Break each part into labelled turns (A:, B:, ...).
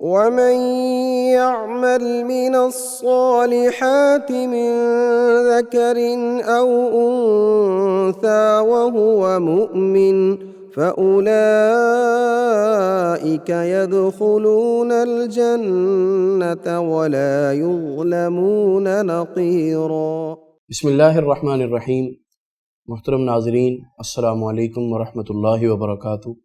A: ومن يعمل من الصالحات من ذكر أو أنثى وهو مؤمن فأولئك يدخلون الجنة ولا يظلمون نقيرا۔
B: بسم اللہ الرحمن الرحیم۔ محترم ناظرین، السلام علیکم ورحمۃ اللہ وبرکاتہ۔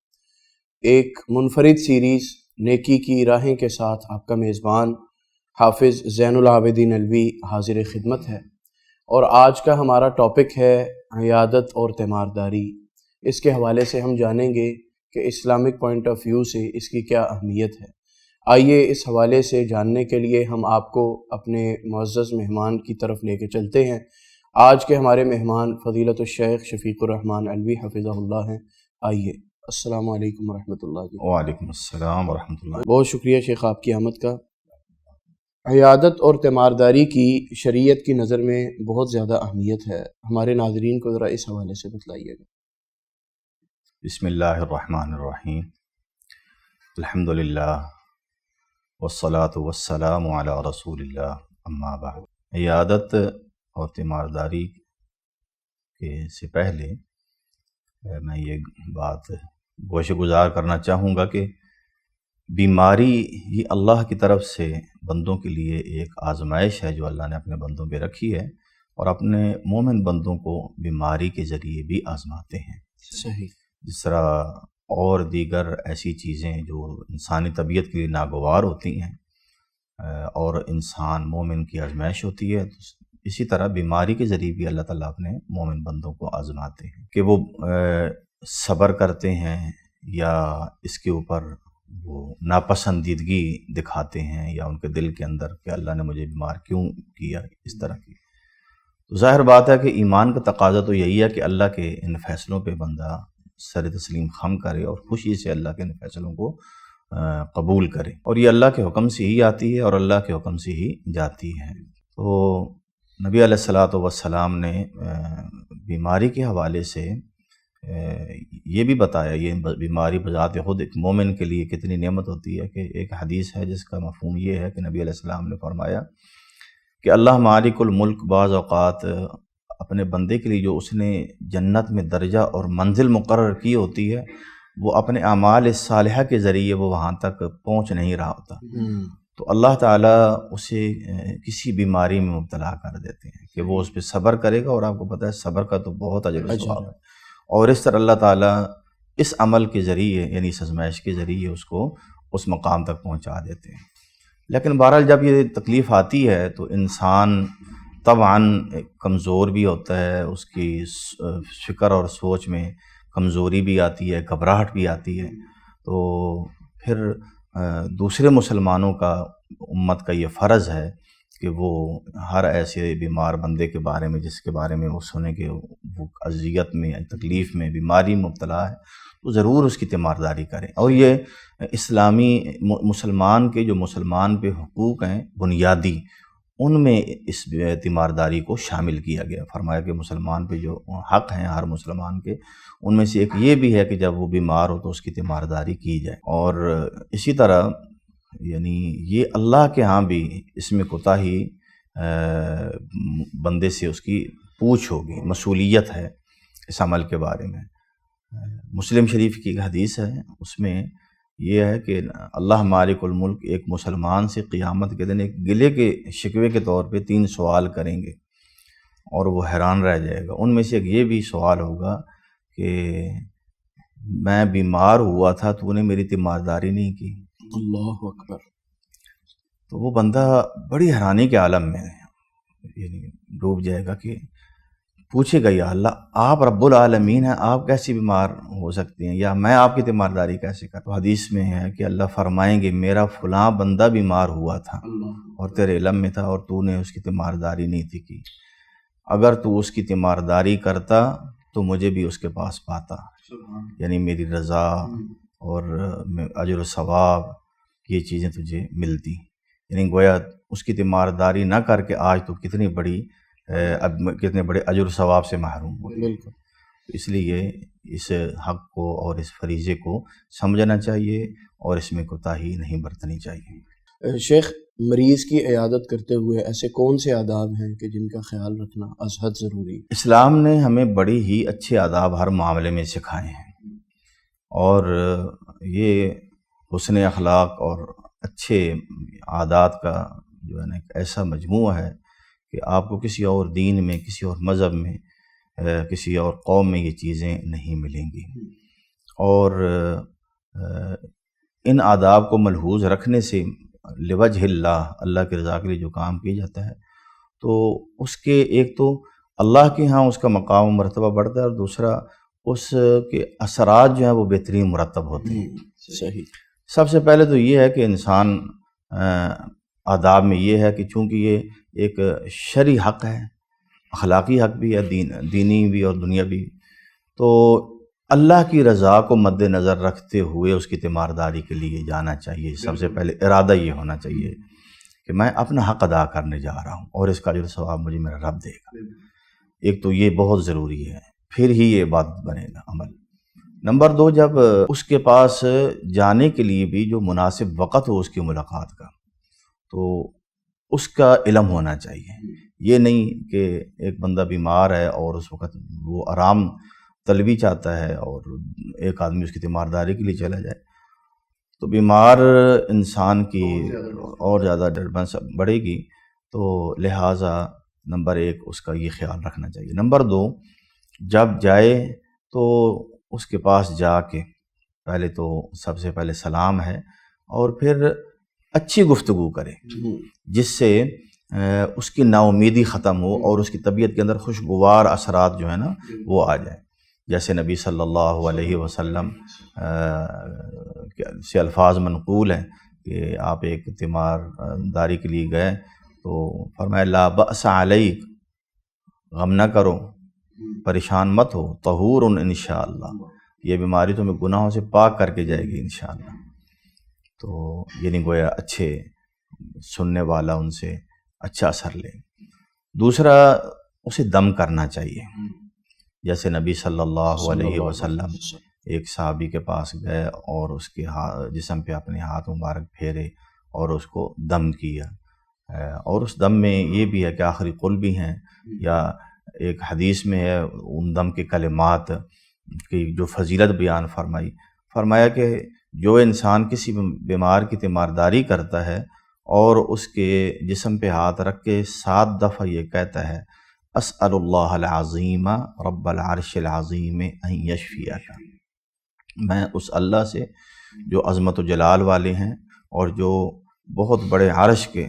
B: ایک منفرد سیریز نیکی کی راہیں کے ساتھ آپ کا میزبان حافظ زین العابدین علوی حاضر خدمت ہے، اور آج کا ہمارا ٹاپک ہے عیادت اور تیمارداری۔ اس کے حوالے سے ہم جانیں گے کہ اسلامک پوائنٹ آف ویو سے اس کی کیا اہمیت ہے۔ آئیے اس حوالے سے جاننے کے لیے ہم آپ کو اپنے معزز مہمان کی طرف لے کے چلتے ہیں۔ آج کے ہمارے مہمان فضیلت الشیخ شفیق الرحمن علوی حفظہ اللہ ہیں۔ آئیے، السلام علیکم ورحمۃ اللہ جی۔
C: وعلیکم السلام ورحمۃ اللہ۔
B: بہت شکریہ شیخ آپ کی آمد کا۔ عیادت اور تیمارداری کی شریعت کی نظر میں بہت زیادہ اہمیت ہے، ہمارے ناظرین کو ذرا اس حوالے سے بتلائیے گا۔
C: بسم اللہ الرحمن الرحیم، الحمد للہ والصلاة والسلام علی رسول اللہ، اما بعد۔ عیادت اور تیمارداری سے پہلے میں یہ بات گوشہ گزار کرنا چاہوں گا کہ بیماری یہ اللہ کی طرف سے بندوں کے لیے ایک آزمائش ہے جو اللہ نے اپنے بندوں پہ رکھی ہے، اور اپنے مومن بندوں کو بیماری کے ذریعے بھی آزماتے ہیں۔
B: صحیح۔
C: جس طرح اور دیگر ایسی چیزیں جو انسانی طبیعت کے لیے ناگوار ہوتی ہیں اور انسان مومن کی آزمائش ہوتی ہے، اسی طرح بیماری کے ذریعے بھی اللہ تعالیٰ اپنے مومن بندوں کو آزماتے ہیں کہ وہ صبر کرتے ہیں یا اس کے اوپر وہ ناپسندیدگی دکھاتے ہیں، یا ان کے دل کے اندر کہ اللہ نے مجھے بیمار کیوں کیا، اس طرح کی۔ تو ظاہر بات ہے کہ ایمان کا تقاضا تو یہی ہے کہ اللہ کے ان فیصلوں پہ بندہ سر تسلیم خم کرے اور خوشی سے اللہ کے ان فیصلوں کو قبول کرے، اور یہ اللہ کے حکم سے ہی آتی ہے اور اللہ کے حکم سے ہی جاتی ہے۔ تو نبی علیہ الصلاۃ والسلام نے بیماری کے حوالے سے یہ بھی بتایا، یہ بیماری بذات خود ایک مومن کے لیے کتنی نعمت ہوتی ہے، کہ ایک حدیث ہے جس کا مفہوم یہ ہے کہ نبی علیہ السلام نے فرمایا کہ اللہ مالک الملک بعض اوقات اپنے بندے کے لیے جو اس نے جنت میں درجہ اور منزل مقرر کی ہوتی ہے، وہ اپنے اعمال صالحہ کے ذریعے وہ وہاں تک پہنچ نہیں رہا ہوتا، تو اللہ تعالیٰ اسے کسی بیماری میں مبتلا کر دیتے ہیں کہ وہ اس پہ صبر کرے گا، اور آپ کو پتہ ہے صبر کا تو بہت اجر و ثواب ہے، اور اس طرح اللہ تعالیٰ اس عمل کے ذریعے یعنی اس آزمائش کے ذریعے اس کو اس مقام تک پہنچا دیتے ہیں۔ لیکن بہرحال جب یہ تکلیف آتی ہے تو انسان طبعاً کمزور بھی ہوتا ہے، اس کی فکر اور سوچ میں کمزوری بھی آتی ہے، گھبراہٹ بھی آتی ہے، تو پھر دوسرے مسلمانوں کا، امت کا یہ فرض ہے کہ وہ ہر ایسے بیمار بندے کے بارے میں جس کے بارے میں وہ سنے کہ وہ اذیت میں، تکلیف میں، بیماری میں مبتلا ہے، تو ضرور اس کی تیمارداری کریں۔ اور یہ اسلامی مسلمان کے جو مسلمان پہ حقوق ہیں بنیادی، ان میں اس تیمارداری کو شامل کیا گیا۔ فرمایا کہ مسلمان پہ جو حق ہیں ہر مسلمان کے، ان میں سے ایک یہ بھی ہے کہ جب وہ بیمار ہو تو اس کی تیمارداری کی جائے، اور اسی طرح یعنی یہ اللہ کے ہاں بھی اس میں کوتاہی بندے سے اس کی پوچھ ہوگی، مسئولیت ہے اس عمل کے بارے میں۔ مسلم شریف کی ایک حدیث ہے، اس میں یہ ہے کہ اللہ مالک الملک ایک مسلمان سے قیامت کے دن ایک گلے کے شکوے کے طور پہ 3 سوال کریں گے، اور وہ حیران رہ جائے گا۔ ان میں سے ایک یہ بھی سوال ہوگا کہ میں بیمار ہوا تھا تو نے میری تیمارداری نہیں کی۔
B: اللہ اکبر۔
C: تو وہ بندہ بڑی حیرانی کے عالم میں یعنی ڈوب جائے گا کہ پوچھے گا یا اللہ آپ رب العالمین ہیں، آپ کیسی بیمار ہو سکتے ہیں، یا میں آپ کی تیمارداری کیسے کروں؟ تو حدیث میں ہے کہ اللہ فرمائیں گے میرا فلاں بندہ بیمار ہوا تھا اور تیرے علم میں تھا اور تو نے اس کی تیمارداری نہیں تھی کی، اگر تو اس کی تیمارداری کرتا تو مجھے بھی اس کے پاس پاتا، یعنی میری رضا اور اجر و ثواب یہ چیزیں تجھے ملتی، یعنی گویا اس کی تیمارداری نہ کر کے آج تو کتنے بڑے اجر و ثواب سے محروم ہوئے۔
B: بالکل۔
C: اس لیے اس حق کو اور اس فریضے کو سمجھنا چاہیے اور اس میں کوتاہی نہیں برتنی چاہیے۔
B: شیخ، مریض کی عیادت کرتے ہوئے ایسے کون سے آداب ہیں کہ جن کا خیال رکھنا از حد ضروری ہے؟
C: اسلام نے ہمیں بڑی ہی اچھے آداب ہر معاملے میں سکھائے ہیں، اور یہ حسن اخلاق اور اچھے عادات کا جو ہے نا ایک ایسا مجموعہ ہے کہ آپ کو کسی اور دین میں، کسی اور مذہب میں، کسی اور قوم میں یہ چیزیں نہیں ملیں گی۔ اور ان آداب کو ملحوظ رکھنے سے لوجہ اللہ، اللہ کی رضا کے لیے جو کام کیا جاتا ہے تو اس کے ایک تو اللہ کے ہاں اس کا مقام و مرتبہ بڑھتا ہے، اور دوسرا اس کے اثرات جو ہیں وہ بہترین مرتب ہوتے ہیں۔
B: صحیح۔
C: سب سے پہلے تو یہ ہے کہ انسان آداب میں یہ ہے کہ چونکہ یہ ایک شرعی حق ہے، اخلاقی حق بھی ہے، دینی بھی اور دنیاوی، تو اللہ کی رضا کو مد نظر رکھتے ہوئے اس کی تیمارداری کے لیے جانا چاہیے۔ سب سے پہلے ارادہ یہ ہونا چاہیے کہ میں اپنا حق ادا کرنے جا رہا ہوں اور اس کا جو ثواب مجھے میرا رب دے گا۔ ایک تو یہ بہت ضروری ہے، پھر ہی یہ عبادت بنے گا، عمل۔ نمبر 2، جب اس کے پاس جانے کے لیے بھی جو مناسب وقت ہو اس کی ملاقات کا، تو اس کا علم ہونا چاہیے۔ یہ نہیں کہ ایک بندہ بیمار ہے اور اس وقت وہ آرام طلبی چاہتا ہے اور ایک آدمی اس کی تیمارداری کے لیے چلا جائے، تو بیمار انسان کی اور زیادہ ڈربنس بڑھے گی۔ تو لہٰذا نمبر 1 اس کا یہ خیال رکھنا چاہیے۔ نمبر 2، جب جائے تو اس کے پاس جا کے پہلے تو سب سے پہلے سلام ہے، اور پھر اچھی گفتگو کرے جس سے اس کی نا امیدی ختم ہو اور اس کی طبیعت کے اندر خوشگوار اثرات جو ہیں نا وہ آ جائیں۔ جیسے نبی صلی اللہ علیہ وسلم سے الفاظ منقول ہیں کہ آپ ایک تیمارداری کے لیے گئے تو فرمایا لا بأس علیک، غم نہ کرو، پریشان مت ہو، طہور انشاءاللہ، یہ بیماری تمہیں گناہوں سے پاک کر کے جائے گی انشاءاللہ۔ تو یعنی گویا اچھے سننے والا ان سے اچھا اثر لے۔ دوسرا، اسے دم کرنا چاہیے، جیسے نبی صلی اللہ علیہ وسلم ایک صحابی کے پاس گئے اور اس کے جسم پہ اپنے ہاتھ مبارک پھیرے اور اس کو دم کیا، اور اس دم میں یہ بھی ہے کہ آخری قول بھی ہیں، یا ایک حدیث میں ہے ان دم کے کلمات کی جو فضیلت بیان فرمایا کہ جو انسان کسی بیمار کی تیمارداری کرتا ہے اور اس کے جسم پہ ہاتھ رکھ کے 7 دفعہ یہ کہتا ہے اسأل اللہ العظیم رب العرش العظیم ان یشفیک، میں اس اللہ سے جو عظمت و جلال والے ہیں اور جو بہت بڑے عرش کے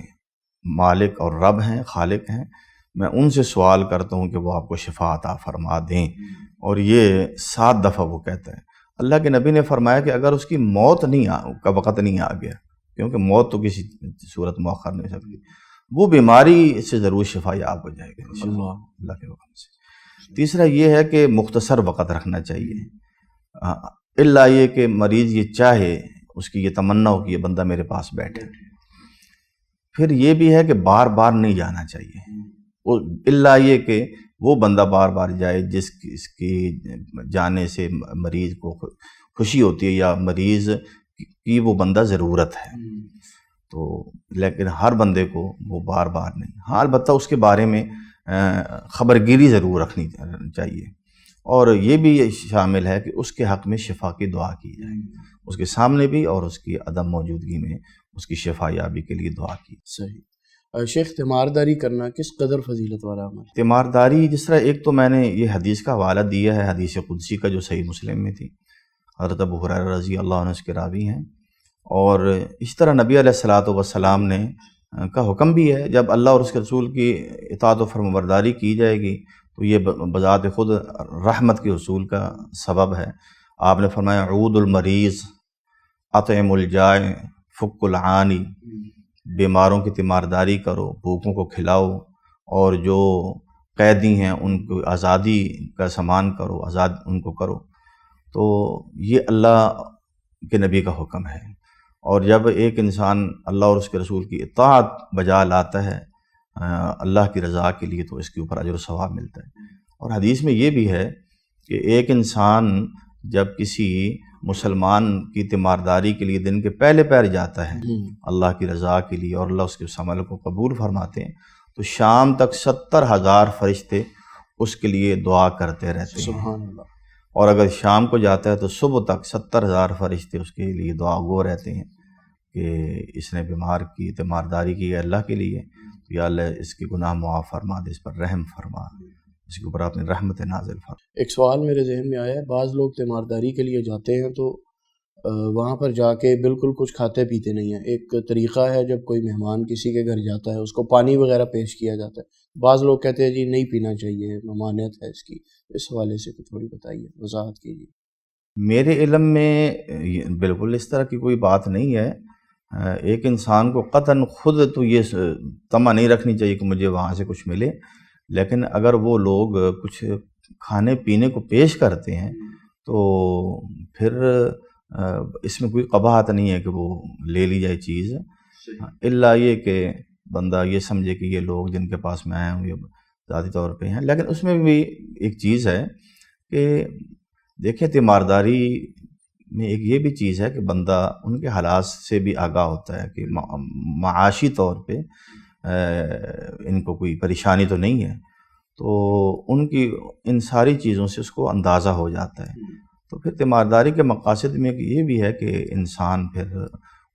C: مالک اور رب ہیں، خالق ہیں، میں ان سے سوال کرتا ہوں کہ وہ آپ کو شفا عطا فرما دیں۔ اور یہ 7 دفعہ وہ کہتا ہے۔ اللہ کے نبی نے فرمایا کہ اگر اس کی موت کا وقت نہیں آ گیا، کیونکہ موت تو کسی صورت مؤخر نہیں سکتی، وہ بیماری سے ضرور شفا یاب ہو جائے گا انشاءاللہ اللہ کے حکم سے۔ تیسرا یہ ہے کہ مختصر وقت رکھنا چاہیے، الا یہ کہ مریض یہ چاہے، اس کی یہ تمنا ہو کہ یہ بندہ میرے پاس بیٹھے۔ پھر یہ بھی ہے کہ بار بار نہیں جانا چاہیے، الا یہ کہ وہ بندہ بار بار جائے جس کی جانے سے مریض کو خوشی ہوتی ہے یا مریض کی وہ بندہ ضرورت ہے، تو لیکن ہر بندے کو وہ بار بار نہیں۔ ہاں البتہ اس کے بارے میں خبرگیری ضرور رکھنی چاہیے، اور یہ بھی شامل ہے کہ اس کے حق میں شفا کی دعا کی جائے، اس کے سامنے بھی اور اس کی عدم موجودگی میں اس کی شفا یابی کے لیے دعا کی۔
B: صحیح۔ شیخ، تیمارداری کرنا کس قدر فضیلت والا عمل؟
C: تیمارداری جس طرح ایک تو میں نے یہ حدیث کا حوالہ دیا ہے، حدیث قدسی کا جو صحیح مسلم میں تھی، حضرت ابو ہریرہ رضی اللہ عنہ اس کے راوی ہیں، اور اس طرح نبی علیہ الصلاۃ والسلام نے کا حکم بھی ہے جب اللہ اور اس کے رسول کی اطاعت و فرمانبرداری کی جائے گی تو یہ بذات خود رحمت کے حصول کا سبب ہے۔ آپ نے فرمایا عود المریض، اطعم الجائع، فک العانی، بیماروں کی تیمارداری کرو، بھوکوں کو کھلاؤ، اور جو قیدی ہیں ان کو آزادی کا سامان کرو، آزاد ان کو کرو۔ تو یہ اللہ کے نبی کا حکم ہے، اور جب ایک انسان اللہ اور اس کے رسول کی اطاعت بجا لاتا ہے اللہ کی رضا کے لیے تو اس کے اوپر اجر و ثواب ملتا ہے۔ اور حدیث میں یہ بھی ہے کہ ایک انسان جب کسی مسلمان کی تیمارداری کے لیے دن کے پہلے پہر جاتا ہے اللہ کی رضا کے لیے اور اللہ اس کے اس عمل کو قبول فرماتے ہیں تو شام تک 70,000 فرشتے اس کے لیے دعا کرتے رہتے ہیں.
B: سبحان اللہ.
C: اور اگر شام کو جاتا ہے تو صبح تک 70,000 فرشتے اس کے لیے دعا گو رہتے ہیں کہ اس نے بیمار کی تیمارداری کی ہے اللہ کے لیے، تو یا اللہ اس کے گناہ معاف فرما دے، اس پر رحم فرما، اس کے اوپر اپنی رحمت نازل فرما.
B: ایک سوال میرے ذہن میں آیا ہے، بعض لوگ تیمارداری کے لیے جاتے ہیں تو وہاں پر جا کے بالکل کچھ کھاتے پیتے نہیں ہیں. ایک طریقہ ہے جب کوئی مہمان کسی کے گھر جاتا ہے اس کو پانی وغیرہ پیش کیا جاتا ہے، بعض لوگ کہتے ہیں جی نہیں پینا چاہیے، ممانعت ہے اس کی، اس حوالے سے کچھ تھوڑی بتائیے، وضاحت کیجیے.
C: میرے علم میں بالکل اس طرح کی کوئی بات نہیں ہے. ایک انسان کو قطعاً خود تو یہ طمع نہیں رکھنی چاہیے کہ مجھے وہاں سے کچھ ملے، لیکن اگر وہ لوگ کچھ کھانے پینے کو پیش کرتے ہیں تو پھر اس میں کوئی قباحت نہیں ہے کہ وہ لے لی جائے چیز، الا یہ کہ بندہ یہ سمجھے کہ یہ لوگ جن کے پاس میں آئے ہوں یہ ذاتی طور پہ ہیں. لیکن اس میں بھی ایک چیز ہے کہ دیکھیں تیمارداری میں ایک یہ بھی چیز ہے کہ بندہ ان کے حالات سے بھی آگاہ ہوتا ہے کہ معاشی طور پہ ان کو کوئی پریشانی تو نہیں ہے، تو ان کی ان ساری چیزوں سے اس کو اندازہ ہو جاتا ہے. تو پھر تیمارداری کے مقاصد میں یہ بھی ہے کہ انسان پھر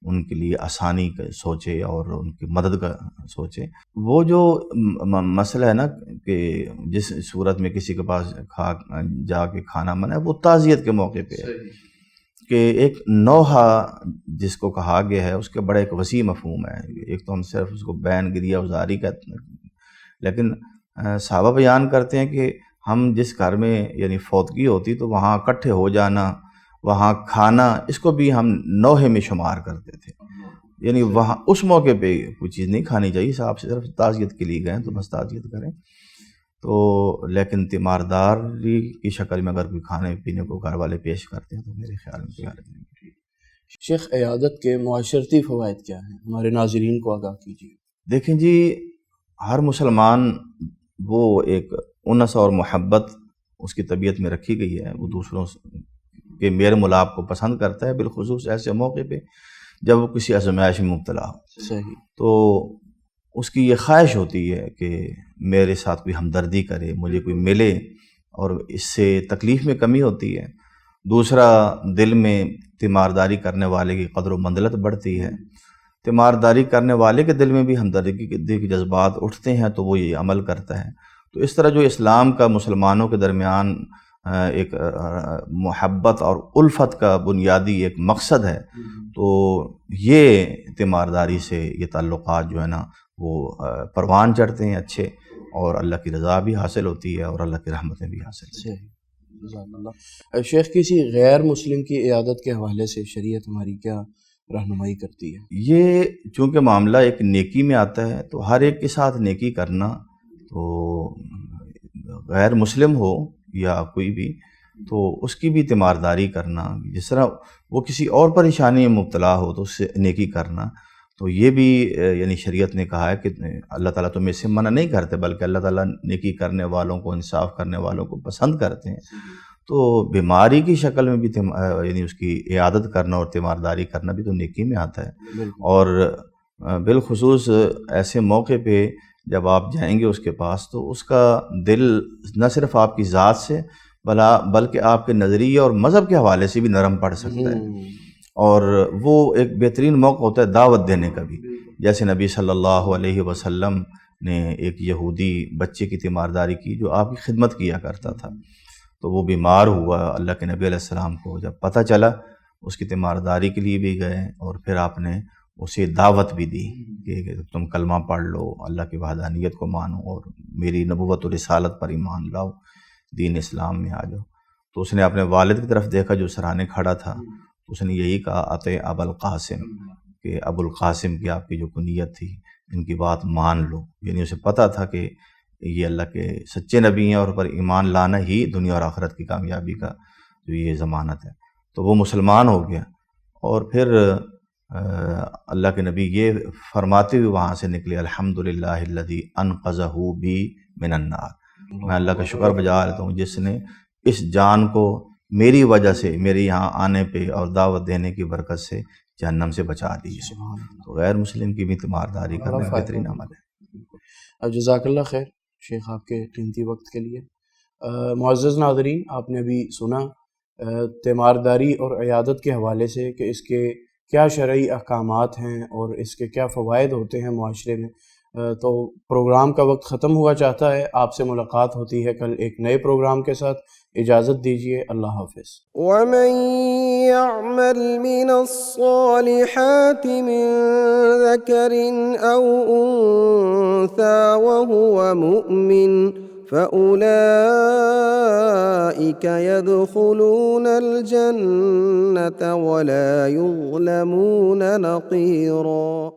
C: ان کے لیے آسانی کا سوچے اور ان کی مدد کا سوچے. وہ جو مسئلہ ہے نا کہ جس صورت میں کسی کے پاس جا کے کھانا منع ہے، وہ تعزیت کے موقع پہ ہے کہ ایک نوحہ جس کو کہا گیا ہے اس کے بڑا ایک وسیع مفہوم ہے. ایک تو ہم صرف اس کو بین گریہ وزاری کہتے ہیں، لیکن صحابہ بیان کرتے ہیں کہ ہم جس گھر میں یعنی فوتگی ہوتی تو وہاں اکٹھے ہو جانا، وہاں کھانا، اس کو بھی ہم نوحے میں شمار کرتے تھے. یعنی وہاں اس موقع پہ کوئی چیز نہیں کھانی چاہیے، صاحب سے صرف تعزیت کے لیے گئے تو بس تعزیت کریں. تو لیکن تیمارداری کی شکل میں اگر کوئی کھانے پینے کو گھر والے پیش کرتے ہیں تو میرے خیال میں کوئی حرج نہیں.
B: شیخ، عیادت کے معاشرتی فوائد کیا ہیں؟ ہمارے ناظرین کو آگاہ کیجیے.
C: دیکھیں جی، ہر مسلمان وہ ایک انس اور محبت اس کی طبیعت میں رکھی گئی ہے، وہ دوسروں کے میل ملاپ کو پسند کرتا ہے، بالخصوص ایسے موقع پہ جب وہ کسی آزمائش میں مبتلا ہو.
B: صحیح.
C: تو اس کی یہ خواہش ہوتی ہے کہ میرے ساتھ کوئی ہمدردی کرے، مجھے کوئی ملے، اور اس سے تکلیف میں کمی ہوتی ہے. دوسرا، دل میں تیمارداری کرنے والے کی قدر و منزلت بڑھتی ہے. تیمارداری کرنے والے کے دل میں بھی ہمدردی کے جذبات اٹھتے ہیں تو وہ یہ عمل کرتا ہے. تو اس طرح جو اسلام کا مسلمانوں کے درمیان ایک محبت اور الفت کا بنیادی ایک مقصد ہے، تو یہ تیمارداری سے یہ تعلقات جو ہے نا وہ پروان چڑھتے ہیں اچھے، اور اللہ کی رضا بھی حاصل ہوتی ہے اور اللہ کی رحمتیں بھی حاصل ہوتی ہیں.
B: جزاک اللہ. شیخ، کسی غیر مسلم کی عیادت کے حوالے سے شریعت ہماری کیا رہنمائی کرتی ہے؟
C: یہ چونکہ معاملہ ایک نیکی میں آتا ہے تو ہر ایک کے ساتھ نیکی کرنا، تو غیر مسلم ہو یا کوئی بھی، تو اس کی بھی تیمارداری کرنا، جس طرح وہ کسی اور پریشانی میں مبتلا ہو تو اس سے نیکی کرنا، تو یہ بھی یعنی شریعت نے کہا ہے کہ اللہ تعالیٰ تمہیں اس سے منع نہیں کرتے، بلکہ اللہ تعالیٰ نیکی کرنے والوں کو، انصاف کرنے والوں کو پسند کرتے ہیں. تو بیماری کی شکل میں بھی یعنی اس کی عیادت کرنا اور تیمارداری کرنا بھی تو نیکی میں آتا ہے. اور بالخصوص ایسے موقع پہ جب آپ جائیں گے اس کے پاس تو اس کا دل نہ صرف آپ کی ذات سے بلکہ آپ کے نظریے اور مذہب کے حوالے سے بھی نرم پڑ سکتا ہے، اور وہ ایک بہترین موقع ہوتا ہے دعوت دینے کا بھی. جیسے نبی صلی اللہ علیہ وسلم نے ایک یہودی بچے کی تیمارداری کی جو آپ کی خدمت کیا کرتا تھا، تو وہ بیمار ہوا. اللہ کے نبی علیہ السلام کو جب پتہ چلا اس کی تیمارداری کے لیے بھی گئے، اور پھر آپ نے اسے دعوت بھی دی کہ تم کلمہ پڑھ لو، اللہ کی وحدانیت کو مانو اور میری نبوت و رسالت پر ایمان لاؤ، دین اسلام میں آ جاؤ. تو اس نے اپنے والد کی طرف دیکھا جو سرانے کھڑا تھا، تو اس نے یہی کہا اتے ابو القاسم، کہ ابو القاسم کی آپ کی جو کنیت تھی ان کی بات مان لو. یعنی اسے پتہ تھا کہ یہ اللہ کے سچے نبی ہیں اور پر ایمان لانا ہی دنیا اور آخرت کی کامیابی کا جو یہ ضمانت ہے. تو وہ مسلمان ہو گیا، اور پھر اللہ کے نبی یہ فرماتے ہوئے وہاں سے نکلے، الحمدللہ الذی انقذہ بی من النار، میں اللہ کا شکر بجا لیتا ہوں جس نے اس جان کو میری وجہ سے، میرے یہاں آنے پہ اور دعوت دینے کی برکت سے جہنم سے بچا دیے۔ تو غیر مسلم کی بھی تیمارداری کرنا بہترین عمل ہے۔
B: اب جزاک اللہ خیر شیخ آپ کے قیمتی وقت کے لیے۔ معزز ناظرین، آپ نے ابھی سنا تیمارداری اور عیادت کے حوالے سے کہ اس کے کیا شرعی احکامات ہیں اور اس کے کیا فوائد ہوتے ہیں معاشرے میں۔ تو پروگرام کا وقت ختم ہوا چاہتا ہے، آپ سے ملاقات ہوتی ہے کل ایک نئے پروگرام کے ساتھ۔ اجازت دیجیے، اللہ حافظ۔
A: ومن يعمل من الصالحات من ذكر أو أنثى وهو مؤمن فأولئك يدخلون الجنة ولا يظلمون نقيرا۔